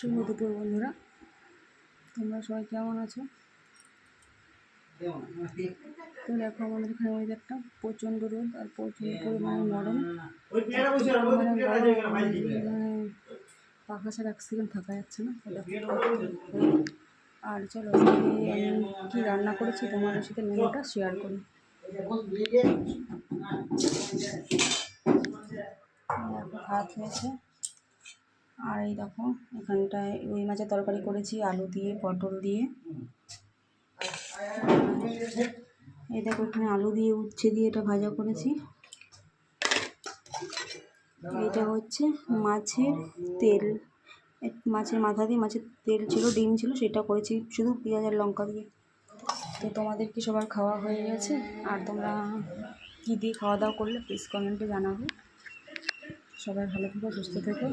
শুভ দুপুর বন্ধুরা, তোমরা সবাই কেমন আছো? তো দেখো আমাদের এখানে ওয়েদারটা প্রচণ্ড রোদ আর প্রচণ্ড পরিমাণে গরম, পাখা ছাড়া এক সেকেন্ড থাকা যাচ্ছে না। আর চলো আমি কী রান্না করেছি তোমাদের সাথে মেনুটা শেয়ার করি। ভাত হয়েছে, আর এই দেখো এখানটায় রুই মাছের তরকারি করেছি আলু দিয়ে পটল দিয়ে। এই দেখো এখানে আলু দিয়ে উচ্ছে দিয়ে এটা ভাজা করেছি। এটা হচ্ছে মাছের তেল, মাছের মাথা দিয়ে মাছের তেল ছিল, ডিম ছিল, সেটা করেছি শুধু পেঁয়াজ আর লঙ্কা দিয়ে। তো তোমাদের কি সবার খাওয়া হয়ে গেছে? আর তোমরা কী দিয়ে খাওয়া দাওয়া করলে প্লিজ কমেন্টে জানাবে। সবাই ভালো থেকো, সুস্থ থেকো।